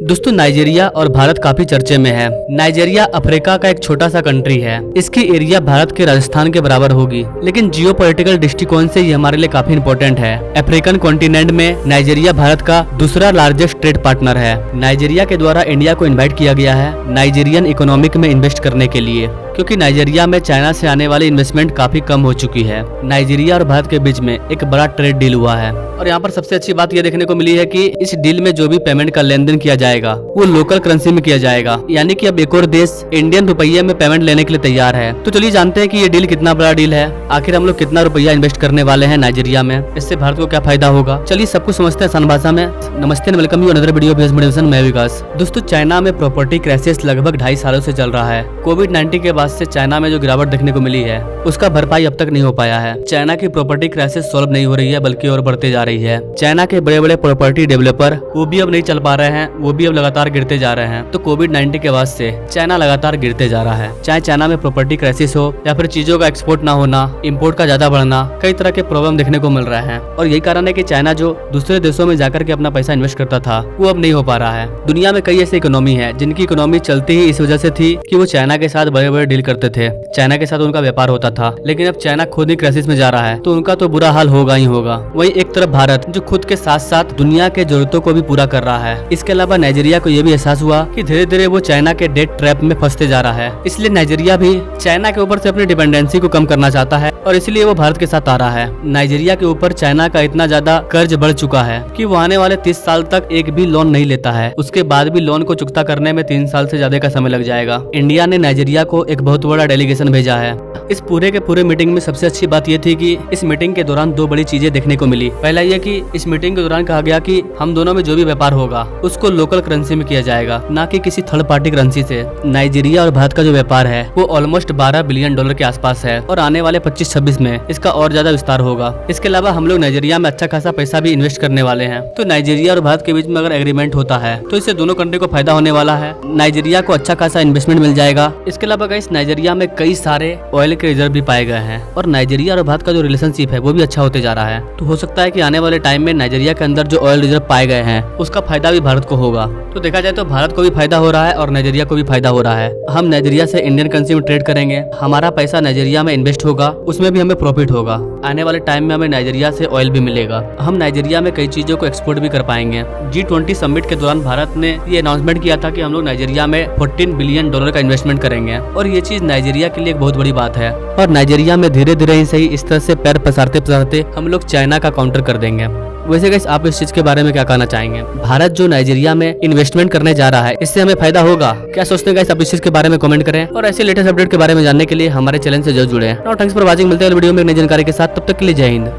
दोस्तों नाइजीरिया और भारत काफी चर्चे में है। नाइजीरिया अफ्रीका का एक छोटा सा कंट्री है। इसकी एरिया भारत के राजस्थान के बराबर होगी, लेकिन जियोपॉलिटिकल दृष्टिकोण से ये हमारे लिए काफी इंपॉर्टेंट है। अफ्रीकन कॉन्टिनेंट में नाइजीरिया भारत का दूसरा लार्जेस्ट ट्रेड पार्टनर है। नाइजीरिया के द्वारा इंडिया को इन्वाइट किया गया है नाइजीरियन इकोनॉमिक में इन्वेस्ट करने के लिए, क्योंकि नाइजीरिया में चाइना से आने वाली इन्वेस्टमेंट काफी कम हो चुकी है। नाइजीरिया और भारत के बीच में एक बड़ा ट्रेड डील हुआ है और यहाँ पर सबसे अच्छी बात यह देखने को मिली है कि इस डील में जो भी पेमेंट का लेन देन किया जाएगा वो लोकल करेंसी में किया जाएगा, यानी कि अब एक और देश इंडियन रुपये में पेमेंट लेने के लिए तैयार है। तो चलिए जानते हैं कि ये डील कितना बड़ा डील है, आखिर हम लोग कितना रुपया इन्वेस्ट करने वाले हैं नाइजीरिया में, इससे भारत को क्या फायदा होगा। चलिए सब कुछ समझते हैं आसान भाषा में। नमस्ते and welcome you another video of motivation, मैं विकास। दोस्तों चाइना में प्रॉपर्टी क्राइसिस लगभग 2.5 सालों से चल रहा है। कोविड-19 के बाद से चाइना में जो गिरावट देखने को मिली है उसका भरपाई अब तक नहीं हो पाया है। चाइना की प्रॉपर्टी क्राइसिस सॉल्व नहीं हो रही है, बल्कि और बढ़ते जा रही है। चाइना के बड़े बड़े प्रॉपर्टी डेवलपर वो भी अब नहीं चल पा रहे हैं, वो भी अब लगातार गिरते जा रहे हैं। तो कोविड-19 के बाद से चाइना लगातार गिरते जा रहा है। चाहे चाइना में प्रॉपर्टी क्राइसिस हो या फिर चीजों का एक्सपोर्ट ना होना, इम्पोर्ट का ज्यादा बढ़ना, कई तरह के प्रॉब्लम देखने को मिल रहे हैं। और यही कारण है कि चाइना जो दूसरे देशों में जाकर के अपना पैसा इन्वेस्ट करता था वो अब नहीं हो पा रहा है। दुनिया में कई ऐसी इकोनॉमी है जिनकी इकोनॉमी चलती ही इस वजह से थी कि वो चाइना के साथ बड़े बड़े डील करते थे, चाइना के साथ उनका व्यापार होता था। लेकिन अब चाइना खुद ही क्राइसिस में जा रहा है तो उनका तो बुरा हाल होगा ही होगा। वहीं एक तरफ भारत जो खुद के साथ साथ दुनिया के जरूरतों को भी पूरा कर रहा है। इसके अलावा नाइजीरिया को यह भी एहसास हुआ कि धीरे धीरे वो चाइना के डेट ट्रैप में फंसते जा रहा है। इसलिए नाइजीरिया भी चाइना के ऊपर से अपनी डिपेंडेंसी को कम करना चाहता है और इसलिए वो भारत के साथ आ रहा है। नाइजीरिया के ऊपर चाइना का इतना ज्यादा कर्ज बढ़ चुका है कि वो आने वाले 30 साल तक एक भी लोन नहीं लेता है। उसके बाद भी लोन को चुकता करने में 3 साल से ज्यादा का समय लग जाएगा। इंडिया ने नाइजीरिया को एक बहुत बड़ा डेलीगेशन भेजा है। इस पूरे के पूरे मीटिंग में सबसे अच्छी बात यह थी कि इस मीटिंग के दौरान 2 बड़ी चीजें देखने को मिली। पहला यह कि इस मीटिंग के दौरान कहा गया कि हम दोनों में जो भी व्यापार होगा उसको लोकल करेंसी में किया जाएगा, ना कि किसी थर्ड पार्टी करेंसी से। नाइजीरिया और भारत का जो व्यापार है वो ऑलमोस्ट $12 बिलियन के आसपास है और आने वाले 25-26 में इसका और ज्यादा विस्तार होगा। इसके अलावा हम लोग नाइजीरिया में अच्छा खासा पैसा भी इन्वेस्ट करने वाले हैं। तो नाइजीरिया और भारत के बीच में अगर एग्रीमेंट होता है तो इससे दोनों कंट्री को फायदा होने वाला है। नाइजीरिया को अच्छा खासा इन्वेस्टमेंट मिल जाएगा। इसके अलावा गाइस नाइजीरिया में कई सारे ऑयल के रिजर्व भी पाए गए हैं और नाइजीरिया और भारत का जो रिलेशनशिप है वो भी अच्छा होते जा रहा है। तो हो सकता है कि आने वाले टाइम में नाइजीरिया के अंदर जो ऑयल रिजर्व पाए गए हैं उसका फायदा भी भारत को होगा। तो देखा जाए तो भारत को भी फायदा हो रहा है और नाइजीरिया को भी फायदा हो रहा है। हम नाइजीरिया से इंडियन करेंसी में ट्रेड करेंगे, हमारा पैसा नाइजीरिया में इन्वेस्ट होगा, उसमें भी हमें प्रॉफिट होगा। आने वाले टाइम में हमें नाइजीरिया से ऑयल भी मिलेगा। हम नाइजीरिया में कई चीजों को एक्सपोर्ट भी कर पाएंगे। G20 समिट के दौरान भारत ने ये अनाउंसमेंट किया था कि हम लोग नाइजीरिया में $14 बिलियन का इन्वेस्टमेंट करेंगे और ये चीज नाइजीरिया के लिए एक बहुत बड़ी बात है। और नाइजीरिया में धीरे धीरे ही सही इस तरह से पैर पसारते पसारते हम लोग चाइना का काउंटर कर देंगे। वैसे गाइस आप इस चीज के बारे में क्या कहना चाहेंगे? भारत जो नाइजीरिया में इन्वेस्टमेंट करने जा रहा है इससे हमें फायदा होगा? क्या सोचते हैं गाइस आप इस चीज के बारे में कमेंट करें और ऐसे लेटेस्ट अपडेट के बारे में जानने के लिए हमारे चैनल से जरूर जुड़े। Now thanks for watching. मिलते हैं वीडियो में नई जानकारी के साथ, तब तक के लिए जय हिंद।